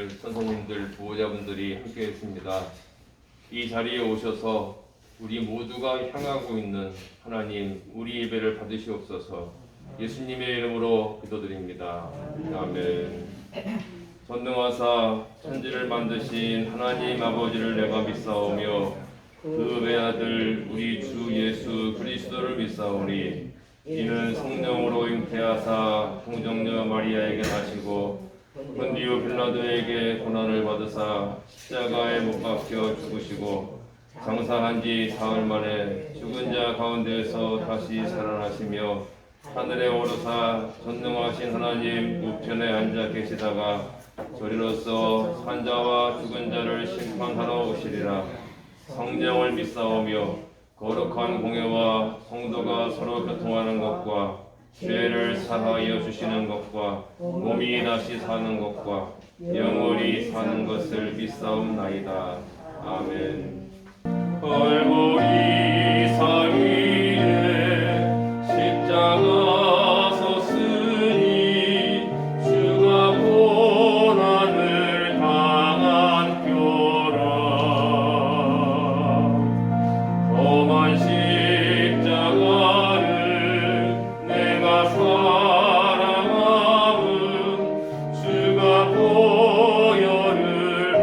오늘 선생님들, 부호자분들이 함께 했습니다. 이 자리에 오셔서 우리 모두가 향하고 있는 하나님, 우리 예배를 받으시옵소서. 예수님의 이름으로 기도드립니다. 아멘. 전능하사 천지를 만드신 하나님 아버지를 내가 믿사오며 그 외아들 우리 주 예수 그리스도를 믿사오니 이는 성령으로 잉태하사 동정녀 마리아에게 나시고 본디오 빌라도에게 고난을 받으사 십자가에 못 박혀 죽으시고 장사한 지 사흘 만에 죽은 자 가운데에서 다시 살아나시며 하늘에 오르사 전능하신 하나님 우편에 앉아 계시다가 저리로서 산자와 죽은 자를 심판하러 오시리라. 성령을 믿사오며 거룩한 공예와 성도가 서로 교통하는 것과 죄를 사하여 주시는 것과 몸이 다시 사는 것과 영원히 사는 것을 믿사옵나이다. 아멘. 얼굴이 사위에 십자가 섰으니 주가 고난을 당한 표라. 험한 십자가를 내가 사랑함은 주가 보혈을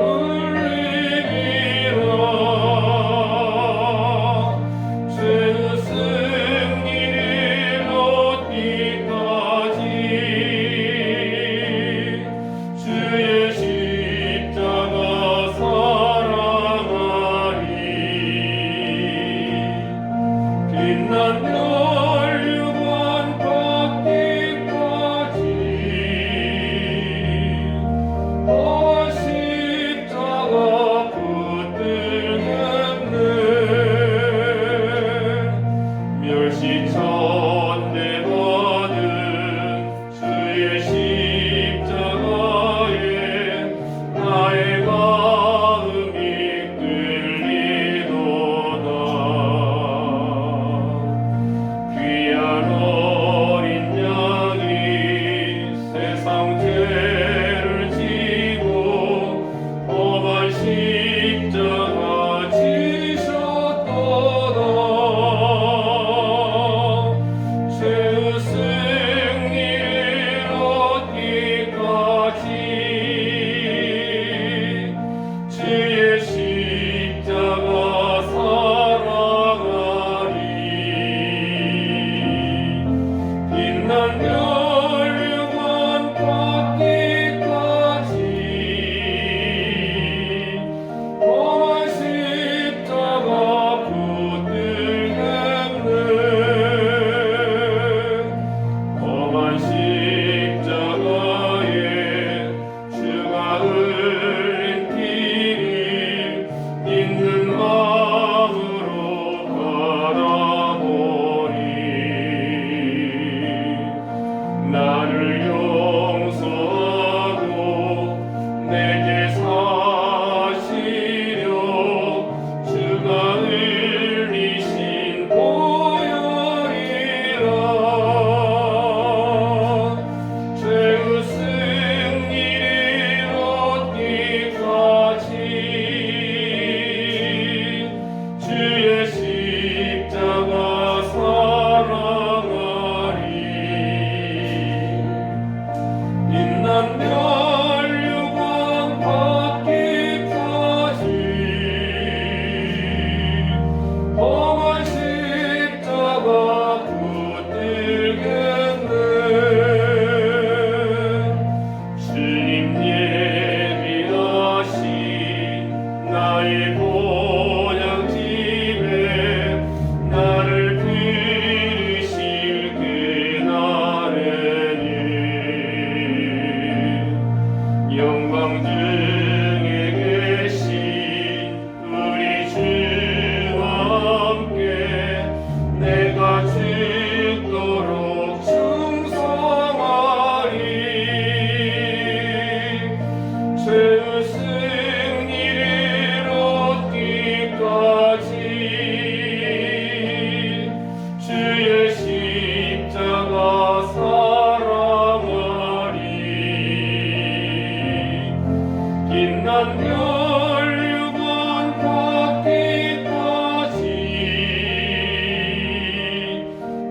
흘리리라. 멸류관 닿기까지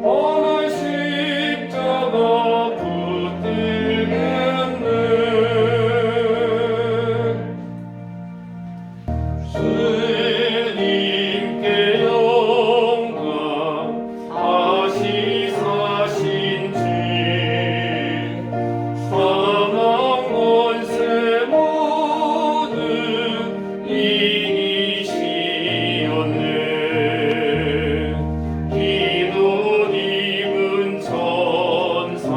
어느 십자가 붙들겠네. 주님께 영광 다시 사신 주 사망 권세 모두 이기시었네. 흰 옷 입은 천사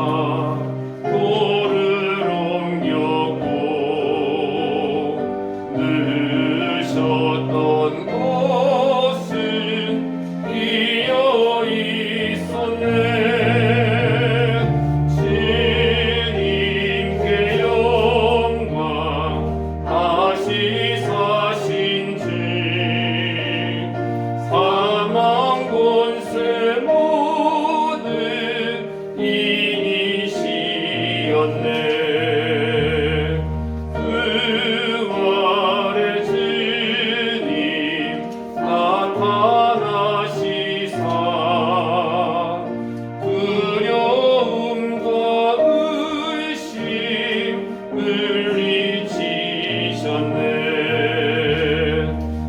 돌을 옮겼고 늦었던 곳은 비어 있었네. 주님께 영광 다시 사신 주 사망 권세 모두 이기시었네. 부활의 주님 나타나시사 두려움과 의심 물리치셨네.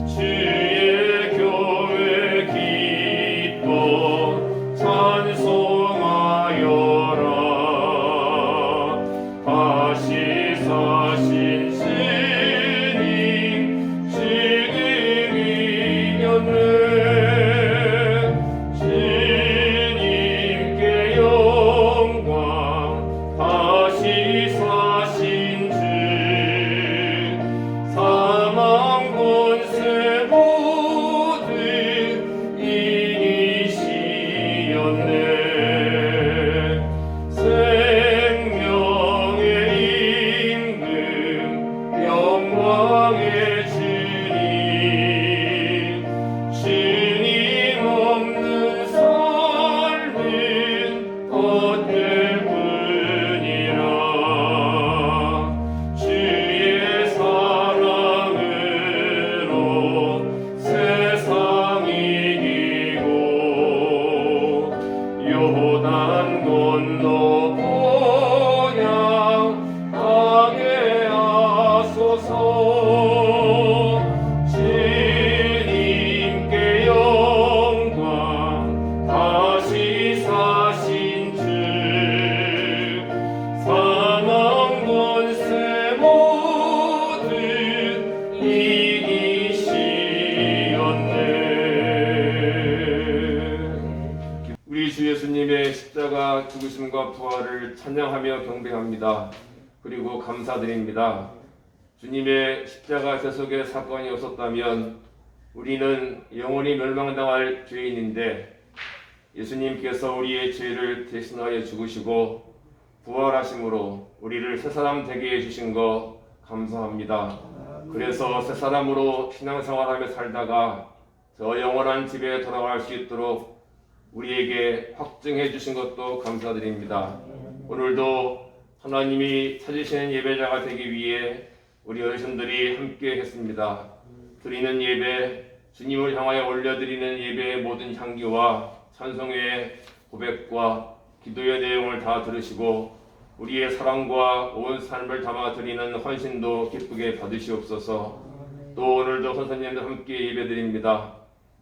주의 교회 기뻐 찬송하여라. 다시 사신 주님 지금 이겼네. 주님께 영광 다시 사신 주 사망 권세 모두 이기시었네. 생명의 임금 영광의 주님 주님 없는 삶은 헛될 뿐이라. 주의 사랑으로 세상 이기고 요단 건너 보양 가게 하소서. 주님께 영광 다시 사신 주 사망 권세 모두 이기시었네. 우리 주 예수님의 십자가 죽으심과 부활을 찬양하며 경배합니다. 그리고 감사드립니다. 주님의 십자가 대속의 사건이 없었다면 우리는 영원히 멸망당할 죄인인데 예수님께서 우리의 죄를 대신하여 죽으시고 부활하심으로 우리를 새사람 되게 해주신 거 감사합니다. 그래서 새사람으로 신앙생활하며 살다가 저 영원한 집에 돌아갈 수 있도록 우리에게 확증해 주신 것도 감사드립니다. 오늘도 하나님이 찾으시는 예배자가 되기 위해 우리 어르신들이 함께 했습니다. 드리는 예배, 주님을 향하여 올려드리는 예배의 모든 향기와 찬송의 고백과 기도의 내용을 다 들으시고 우리의 사랑과 온 삶을 담아 드리는 헌신도 기쁘게 받으시옵소서. 또 오늘도 선생님들 함께 예배드립니다.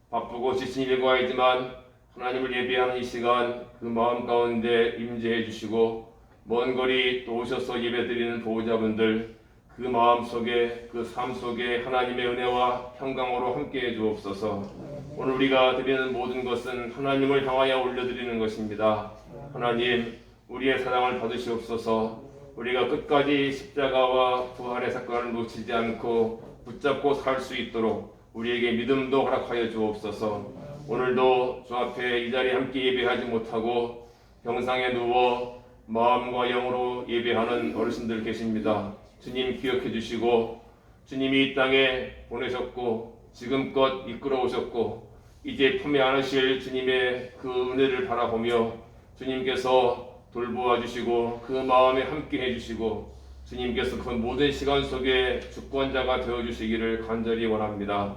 바쁘고 지친 일과이지만 하나님을 예배하는 이 시간 그 마음 가운데 임재해 주시고 먼 거리 또 오셔서 예배드리는 보호자분들 그 마음 속에 그 삶 속에 하나님의 은혜와 평강으로 함께해 주옵소서. 오늘 우리가 드리는 모든 것은 하나님을 향하여 올려드리는 것입니다. 하나님 우리의 사랑을 받으시옵소서. 우리가 끝까지 십자가와 부활의 사건을 놓치지 않고 붙잡고 살 수 있도록 우리에게 믿음도 허락하여 주옵소서. 오늘도 주 앞에 이 자리에 함께 예배하지 못하고 병상에 누워 마음과 영으로 예배하는 어르신들 계십니다. 주님 기억해 주시고 주님이 이 땅에 보내셨고 지금껏 이끌어 오셨고 이제 품에 안으실 주님의 그 은혜를 바라보며 주님께서 돌보아 주시고 그 마음에 함께 해주시고 주님께서 그 모든 시간 속에 주권자가 되어주시기를 간절히 원합니다.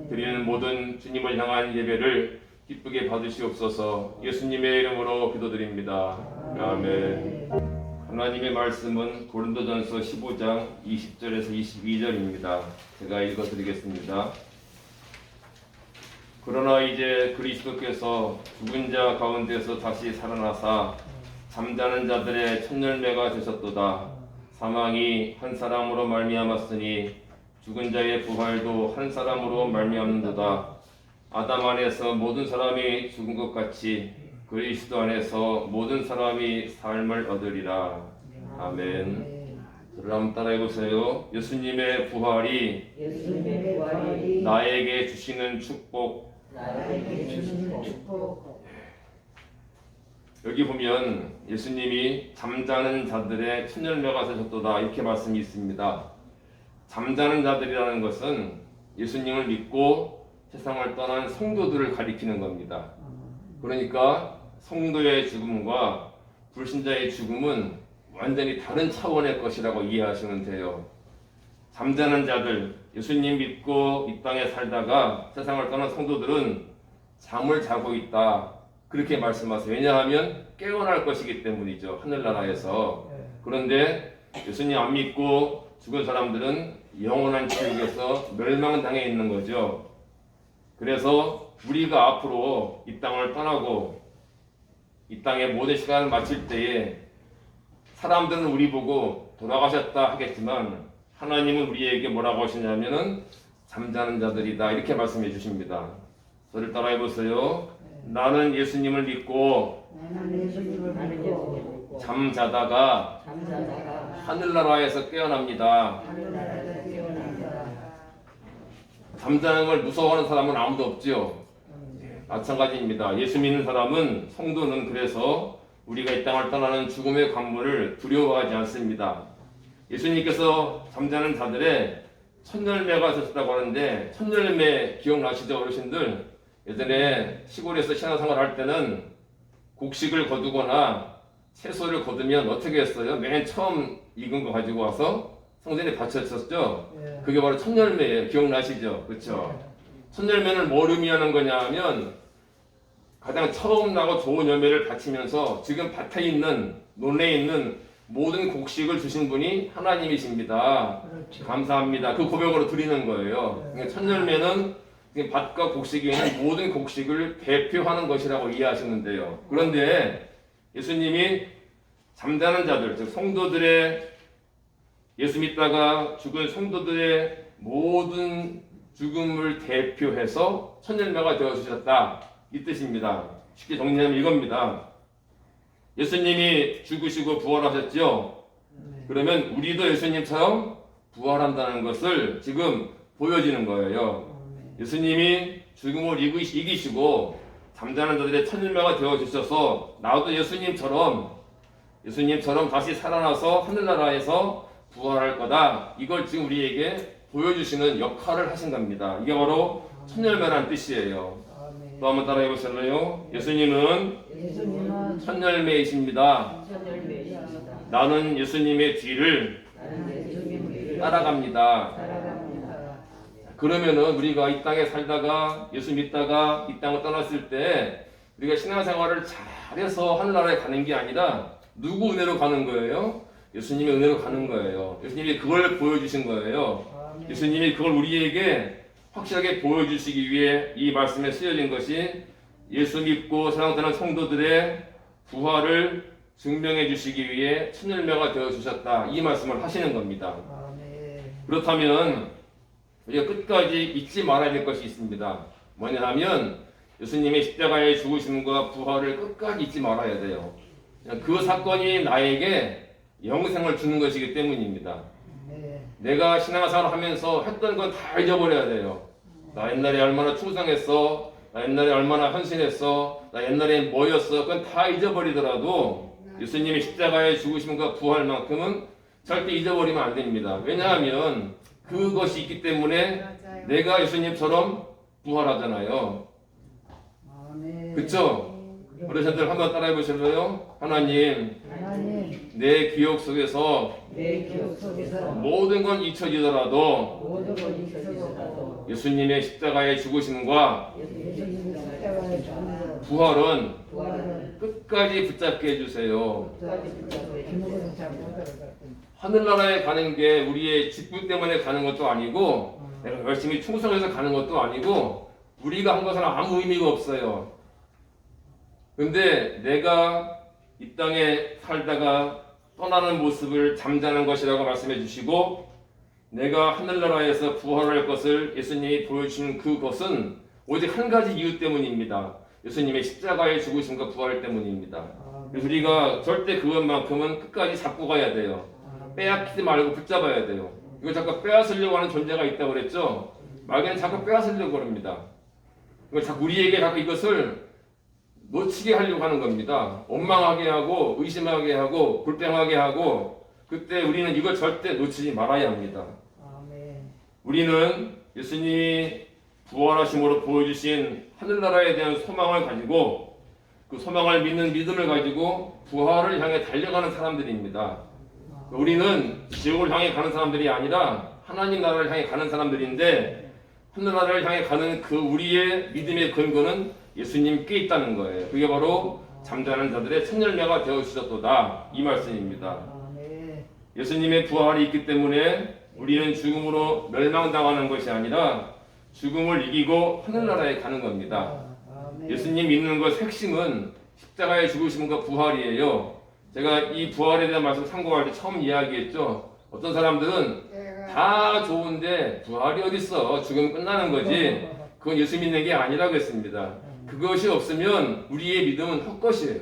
드리는 모든 주님을 향한 예배를 기쁘게 받으시옵소서. 예수님의 이름으로 기도드립니다. 아멘. 하나님의 말씀은 고린도전서 15장 20절에서 22절입니다. 제가 읽어드리겠습니다. 그러나 이제 그리스도께서 죽은 자 가운데서 다시 살아나사 잠자는 자들의 첫 열매가 되셨도다. 사망이 한 사람으로 말미암았으니 죽은 자의 부활도 한 사람으로 말미암는도다. 아담 안에서 모든 사람이 죽은 것 같이 그리스도 안에서 모든 사람이 삶을 얻으리라. 아멘. 저를 한번 따라해보세요. 예수님의 부활이 나에게 주시는 축복. 여기 보면 예수님이 잠자는 자들의 첫 열매가 되셨도다 이렇게 말씀이 있습니다. 잠자는 자들이라는 것은 예수님을 믿고 세상을 떠난 성도들을 가리키는 겁니다. 그러니까 성도의 죽음과 불신자의 죽음은 완전히 다른 차원의 것이라고 이해하시면 돼요. 잠자는 자들, 예수님 믿고 이 땅에 살다가 세상을 떠난 성도들은 잠을 자고 있다. 그렇게 말씀하세요. 왜냐하면 깨어날 것이기 때문이죠. 하늘나라에서. 그런데 예수님 안 믿고 죽은 사람들은 영원한 지옥에서 멸망당해 있는 거죠. 그래서 우리가 앞으로 이 땅을 떠나고 이 땅의 모든 시간을 마칠 때에 사람들은 우리 보고 돌아가셨다 하겠지만 하나님은 우리에게 뭐라고 하시냐면은 잠자는 자들이다 이렇게 말씀해 주십니다. 저를 따라해 보세요. 나는 예수님을 믿고 잠자다가 하늘나라에서 깨어납니다. 잠자는 걸 무서워하는 사람은 아무도 없죠. 마찬가지입니다. 예수 믿는 사람은 성도는 그래서 우리가 이 땅을 떠나는 죽음의 관문을 두려워하지 않습니다. 예수님께서 잠자는 자들의 첫 열매가 되셨다고 하는데 첫 열매 기억나시죠 어르신들? 예전에 시골에서 신앙생활 할 때는 곡식을 거두거나 채소를 거두면 어떻게 했어요? 맨 처음 익은 거 가지고 와서 성전에 바쳤었죠? 그게 바로 첫 열매예요. 기억나시죠? 그렇죠? 첫 열매는 뭘 의미하는 거냐 하면 가장 처음 나고 좋은 열매를 바치면서 지금 밭에 있는 논에 있는 모든 곡식을 주신 분이 하나님이십니다. 그렇지. 감사합니다. 그 고백으로 드리는 거예요. 그러니까 첫 열매는 밭과 곡식에 있는 모든 곡식을 대표하는 것이라고 이해하시는데요. 그런데 예수님이 잠자는 자들, 즉 성도들의 예수 믿다가 죽은 성도들의 모든 죽음을 대표해서 첫 열매가 되어주셨다. 이 뜻입니다. 쉽게 정리하면 이겁니다. 예수님이 죽으시고 부활하셨죠? 그러면 우리도 예수님처럼 부활한다는 것을 지금 보여지는 거예요. 예수님이 죽음을 이기시고 잠자는 자들의 첫 열매가 되어주셔서 나도 예수님처럼 다시 살아나서 하늘나라에서 부활할 거다. 이걸 지금 우리에게 보여주시는 역할을 하신 겁니다. 이게 바로 첫 열매라는 뜻이에요. 또 한번 따라해 보실래요? 예수님은 첫 열매이십니다. 나는 예수님의 뒤를 따라갑니다. 그러면은 우리가 이 땅에 살다가 예수 믿다가 이 땅을 떠났을 때 우리가 신앙생활을 잘해서 하늘나라에 가는 게 아니라 누구 은혜로 가는 거예요? 예수님의 은혜로 가는 거예요. 예수님이 그걸 보여주신 거예요. 예수님이 그걸 우리에게 확실하게 보여주시기 위해 이 말씀에 쓰여진 것이 예수 믿고 사랑하는 성도들의 부활을 증명해 주시기 위해 첫 열매가 되어 주셨다. 이 말씀을 하시는 겁니다. 그렇다면 우리가 끝까지 잊지 말아야 될 것이 있습니다. 뭐냐 하면 예수님의 십자가의 죽으심과 부활을 끝까지 잊지 말아야 돼요. 그 사건이 나에게 영생을 주는 것이기 때문입니다. 내가 신앙생활을 하면서 했던 건 다 잊어버려야 돼요. 나 옛날에 얼마나 충성했어. 나 옛날에 얼마나 헌신했어. 나 옛날에 뭐였어. 그건 다 잊어버리더라도 예수님의 십자가의 죽으심과 부활만큼은 절대 잊어버리면 안 됩니다. 왜냐하면 그것이 있기 때문에 내가 예수님처럼 부활하잖아요. 그렇죠? 어르신들 한번 따라해 보실래요? 하나님, 하나님, 내 기억 속에서 내 기억 속에서 모든 건 잊혀지더라도 모든 걸 잊혀서라도 예수님의 십자가의 죽으심과 예수님의 십자가의 죽음으로 부활은 부활을 끝까지 붙잡게 해주세요. 끝까지 붙잡고 기록을 잡고 하늘나라에 가는 게 우리의 직분 때문에 가는 것도 아니고 내가 열심히 충성해서 가는 것도 아니고 우리가 한 것은 아무 의미가 없어요. 근데 내가 이 땅에 살다가 떠나는 모습을 잠자는 것이라고 말씀해 주시고 내가 하늘나라에서 부활할 것을 예수님이 보여주신 그것은 오직 한 가지 이유 때문입니다. 예수님의 십자가의 죽으심과 부활 때문입니다. 그래서 우리가 절대 그것만큼은 끝까지 잡고 가야 돼요. 빼앗기지 말고 붙잡아야 돼요. 이거 자꾸 빼앗으려고 하는 존재가 있다고 그랬죠? 마귀는 자꾸 빼앗으려고 합니다. 이거 자꾸 우리에게 자꾸 이것을 놓치게 하려고 하는 겁니다. 원망하게 하고 의심하게 하고 불평하게 하고 그때 우리는 이걸 절대 놓치지 말아야 합니다. 우리는 예수님이 부활하심으로 보여주신 하늘나라에 대한 소망을 가지고 그 소망을 믿는 믿음을 가지고 부활을 향해 달려가는 사람들입니다. 우리는 지옥을 향해 가는 사람들이 아니라 하나님 나라를 향해 가는 사람들인데 하늘나라를 향해 가는 그 우리의 믿음의 근거는 예수님께 있다는 거예요. 그게 바로 잠자는 자들의 첫 열매가 되어주셨도다 이 말씀입니다. 예수님의 부활이 있기 때문에 우리는 죽음으로 멸망당하는 것이 아니라 죽음을 이기고 하늘나라에 가는 겁니다. 예수님 믿는 것 핵심은 십자가의 죽으심과 부활이에요. 제가 이 부활에 대한 말씀 참고할 때 처음 이야기했죠. 어떤 사람들은 다 좋은데 부활이 어딨어? 죽으면 끝나는 거지. 그건 예수 믿는 게 아니라고 했습니다. 그것이 없으면 우리의 믿음은 헛것이에요.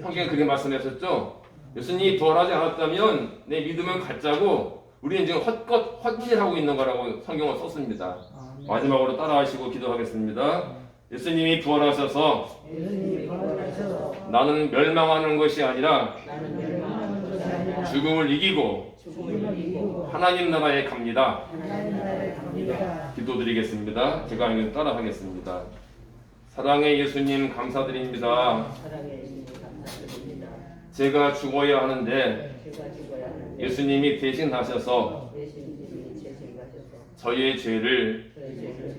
성경에 그렇게 말씀하셨죠. 예수님이 부활하지 않았다면 내 믿음은 가짜고 우리는 지금 헛짓하고 있는 거라고 성경을 썼습니다. 마지막으로 따라하시고 기도하겠습니다. 예수님이 부활하셔서 나는 멸망하는 것이 아니라 죽음을 이기고 하나님 나라에 갑니다. 기도드리겠습니다. 제가 이걸 따라하겠습니다. 사랑의 예수님 감사드립니다. 제가 죽어야 하는데 예수님이 대신하셔서 저희의 죄를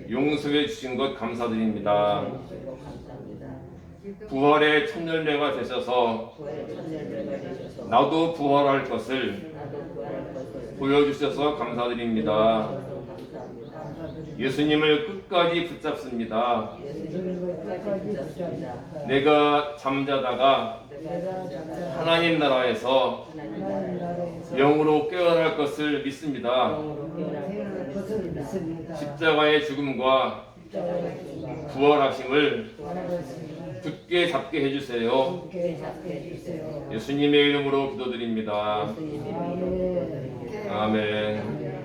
용서해 주신 것 감사드립니다. 부활의 첫 열매가 되셔서 나도 부활할 것을 보여주셔서 감사드립니다. 예수님을 끝까지 붙잡습니다. 내가 잠자다가 하나님 나라에서 영으로 깨어날 것을 믿습니다. 십자가의 죽음과 부활하심을 굳게 잡게 해주세요. 예수님의 이름으로 기도드립니다. 아멘.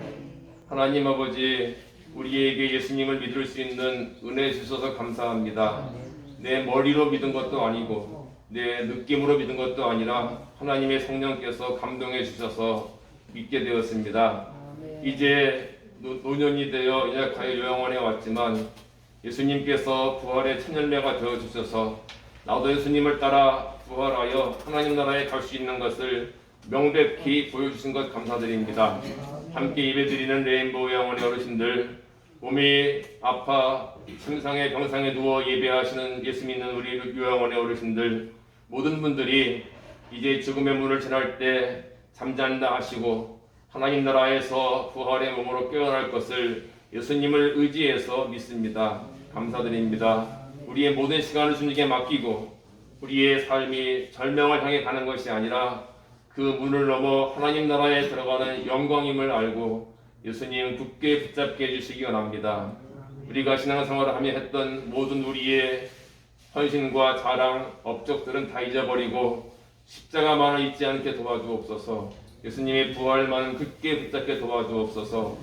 하나님 아버지, 우리에게 예수님을 믿을 수 있는 은혜 주셔서 감사합니다. 내 머리로 믿은 것도 아니고 내 느낌으로 믿은 것도 아니라 하나님의 성령께서 감동해 주셔서 믿게 되었습니다. 이제 노년이 되어 이제 가요 요양원에 왔지만 예수님께서 부활의 첫 열매가 되어 주셔서 나도 예수님을 따라 부활하여 하나님 나라에 갈 수 있는 것을 명백히 보여주신 것 감사드립니다. 함께 예배드리는 레인보우 요양원의 어르신들, 몸이 아파 침상에 병상에 누워 예배하시는 예수 믿는 우리 요양원의 어르신들, 모든 분들이 이제 죽음의 문을 지날 때 잠잔다 하시고 하나님 나라에서 부활의 몸으로 깨어날 것을 예수님을 의지해서 믿습니다. 감사드립니다. 우리의 모든 시간을 주님께 맡기고 우리의 삶이 절명을 향해 가는 것이 아니라 그 문을 넘어 하나님 나라에 들어가는 영광임을 알고 예수님 굳게 붙잡게 해주시기 원합니다. 우리가 신앙생활을 하며 했던 모든 우리의 헌신과 자랑, 업적들은 다 잊어버리고 십자가만을 잊지 않게 도와주옵소서. 예수님의 부활만은 굳게 붙잡게 도와주옵소서.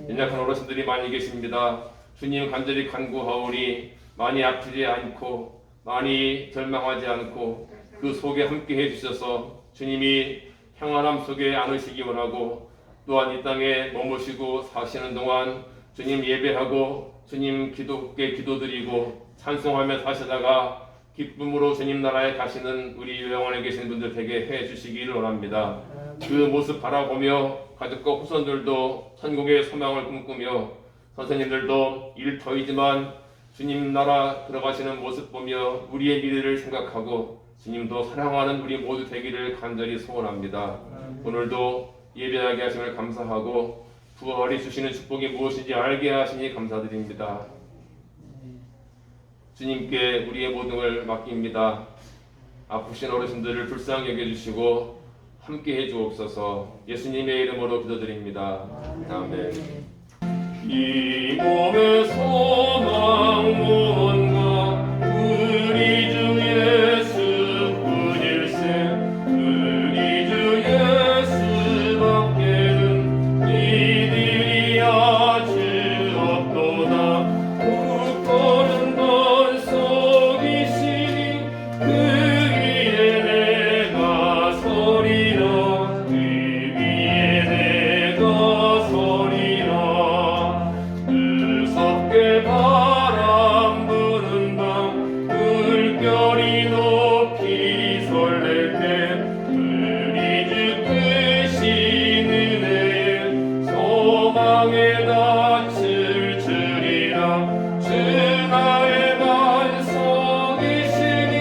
연약한 어르신들이 많이 계십니다. 주님 간절히 간구하오니 많이 아프지 않고 많이 절망하지 않고 그 속에 함께 해주셔서 주님이 평안함 속에 안으시기 원하고 또한 이 땅에 머무시고 사시는 동안 주님 예배하고 주님 기도께 기도드리고 찬송하며 사시다가 기쁨으로 주님 나라에 가시는 우리 영원에 계신 분들 되게 해 주시기를 원합니다. 그 모습 바라보며 가족과 후손들도 천국의 소망을 꿈꾸며 선생님들도 일 터이지만 주님 나라 들어가시는 모습 보며 우리의 미래를 생각하고 주님도 사랑하는 우리 모두 되기를 간절히 소원합니다. 오늘도 예배하게 하심을 감사하고 부활이 주시는 축복이 무엇인지 알게 하시니 감사드립니다. 주님께 우리의 모든 걸 맡깁니다. 아프신 어르신들을 불쌍히 여겨주시고 함께 해주옵소서. 예수님의 이름으로 기도드립니다. 아멘. 이 몸의 소망 무언가 우리 주 예수뿐일세. 우리 주 예수밖에는 이들이 아주 없도다. 웃고는 번속이시니 그 위에 내가 서리라. 그 위에 내가 서리라. 무섭게 바람 부는 밤 물결이 높이 설렐 때 우리 주 크신 은혜에 소망에 낯을 주리라. 주 나의 반석이시니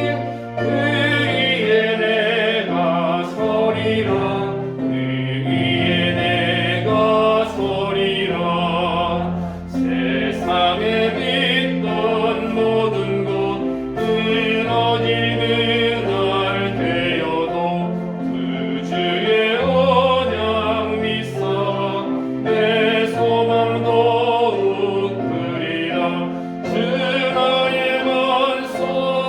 그 위에 내가 서리라. 그 위에 내가 서리라. 세상에 믿던 모든 것 무너지는 날 되어도 그 주의 언약 믿사 내 소망 더욱 크리라. 주 나의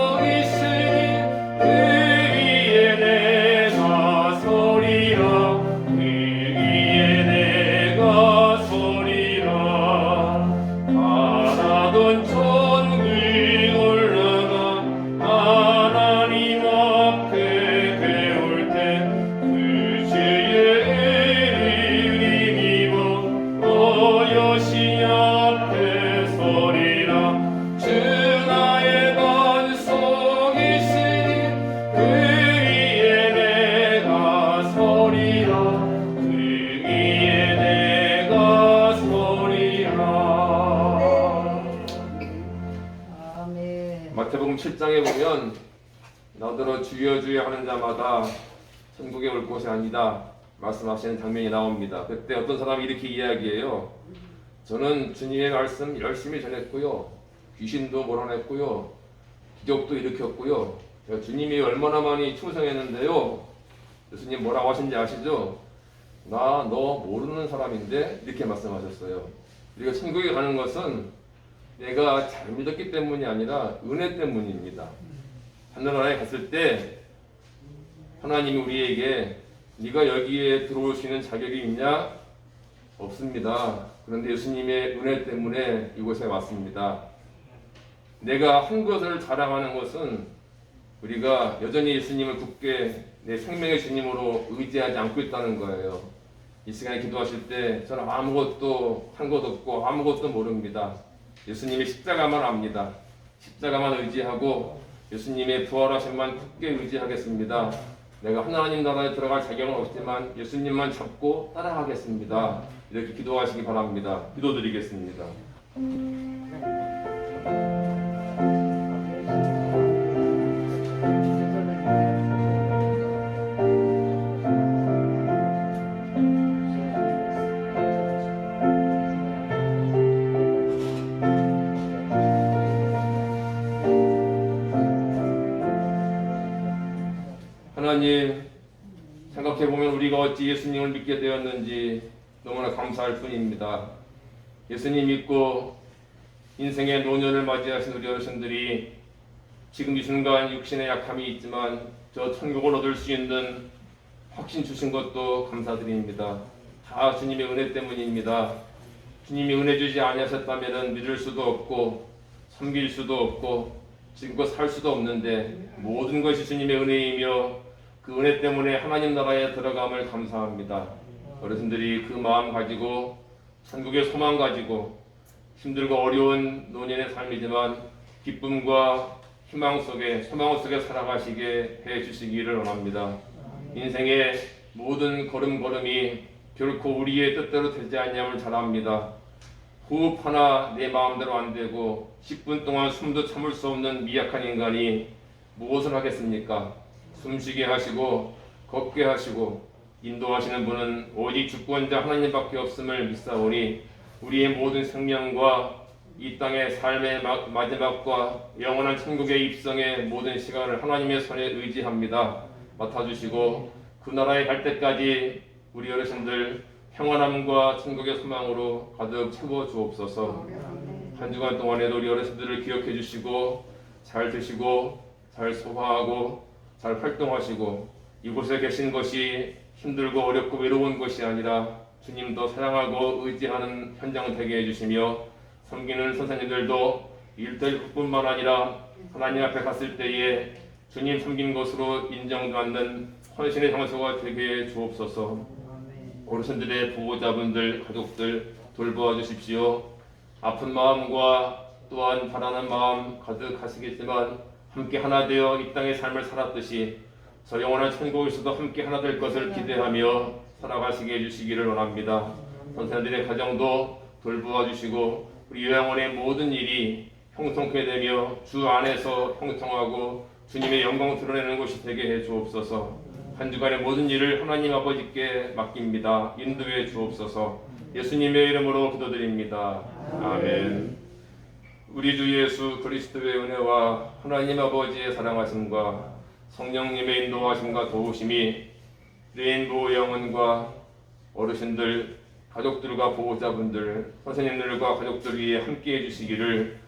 반석이시니 그 위에 내가 서리라. 그 위에 내가 서리라. 바라던 천국 올라가 하나님 앞에 배울 때 그 주의 은혜 입어 여시 앞에 서리라. 주 나의 반석이시니 그 위에 내가 서리라. 그 위에 내가 서리라. 아멘. 마태복음 7장에 보면 너더러 주여 주여 하는 자마다 천국에 올 곳이 아니다 말씀하시는 장면이 나옵니다. 그때 어떤 사람이 이렇게 이야기해요. 저는 주님의 말씀 열심히 전했고요. 귀신도 몰아냈고요. 기적도 일으켰고요. 제가 주님이 얼마나 많이 충성했는데요. 예수님 뭐라고 하신지 아시죠? 나 너 모르는 사람인데 이렇게 말씀하셨어요. 우리가 천국에 가는 것은 내가 잘 믿었기 때문이 아니라 은혜 때문입니다. 하늘나라에 갔을 때 하나님이 우리에게 네가 여기에 들어올 수 있는 자격이 있냐? 없습니다. 그런데 예수님의 은혜 때문에 이곳에 왔습니다. 내가 한 것을 자랑하는 것은 우리가 여전히 예수님을 굳게 내 생명의 주님으로 의지하지 않고 있다는 거예요. 이 시간에 기도하실 때 저는 아무것도 한 것 없고 아무것도 모릅니다. 예수님의 십자가만 압니다. 십자가만 의지하고 예수님의 부활하심만 굳게 의지하겠습니다. 내가 하나님 나라에 들어갈 자격은 없지만 예수님만 잡고 따라가겠습니다. 이렇게 기도하시기 바랍니다. 기도드리겠습니다. 하나님, 생각해보면 우리가 어찌 예수님을 믿게 되었는지 너무나 감사할 뿐입니다. 예수님 믿고 인생의 노년을 맞이하신 우리 어르신들이 지금 이 순간 육신의 약함이 있지만 저 천국을 얻을 수 있는 확신 주신 것도 감사드립니다. 다 주님의 은혜 때문입니다. 주님이 은혜 주지 아니하셨다면 믿을 수도 없고 섬길 수도 없고 지금껏 살 수도 없는데 모든 것이 주님의 은혜이며 그 은혜 때문에 하나님 나라에 들어감을 감사합니다. 어르신들이 그 마음 가지고 천국의 소망 가지고 힘들고 어려운 노년의 삶이지만 기쁨과 희망 속에 소망 속에 살아가시게 해 주시기를 원합니다. 인생의 모든 걸음걸음이 결코 우리의 뜻대로 되지 않냐면 잘 압니다. 호흡 하나 내 마음대로 안 되고 10분 동안 숨도 참을 수 없는 미약한 인간이 무엇을 하겠습니까? 숨쉬게 하시고 걷게 하시고 인도하시는 분은 오직 주권자 하나님밖에 없음을 믿사오니 우리의 모든 생명과 이 땅의 삶의 마지막과 영원한 천국의 입성의 모든 시간을 하나님의 손에 의지합니다. 맡아주시고 그 나라에 갈 때까지 우리 어르신들 평안함과 천국의 소망으로 가득 채워 주옵소서. 한 주간 동안에도 우리 어르신들을 기억해 주시고 잘 드시고 잘 소화하고 잘 활동하시고 이곳에 계신 것이 힘들고 어렵고 외로운 것이 아니라 주님도 사랑하고 의지하는 현장 되게 해주시며 섬기는 선생님들도 일터뿐만 아니라 하나님 앞에 갔을 때에 주님 섬긴 것으로 인정받는 헌신의 장소가 되게 해 주옵소서. 어르신들의 보호자분들, 가족들 돌보아 주십시오. 아픈 마음과 또한 바라는 마음 가득하시겠지만 함께 하나 되어 이 땅의 삶을 살았듯이 저 영원한 천국에서도 함께 하나 될 것을 기대하며 살아가시게 해주시기를 원합니다. 선생님들의 가정도 돌보아 주시고 우리 요양원의 모든 일이 형통케 되며 주 안에서 형통하고 주님의 영광 드러내는 것이 되게 해 주옵소서. 한 주간의 모든 일을 하나님 아버지께 맡깁니다. 인도해 주옵소서. 예수님의 이름으로 기도드립니다. 아멘. 우리 주 예수 그리스도의 은혜와 하나님 아버지의 사랑하심과 성령님의 인도하심과 도우심이 레인보우 영혼과 어르신들, 가족들과 보호자분들, 선생님들과 가족들 위에 함께 해주시기를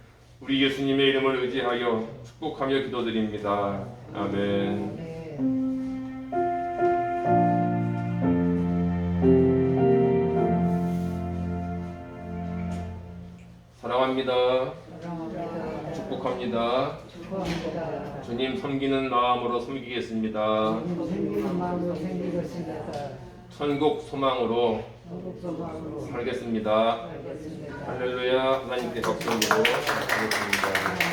우리 예수님의 이름을 의지하여 축복하며 기도드립니다. 아멘. 사랑합니다. 축복합니다. 주님 섬기는 마음으로 섬기겠습니다. 천국 소망으로 살겠습니다. 할렐루야. 하나님께 박수 드리고 하겠습니다.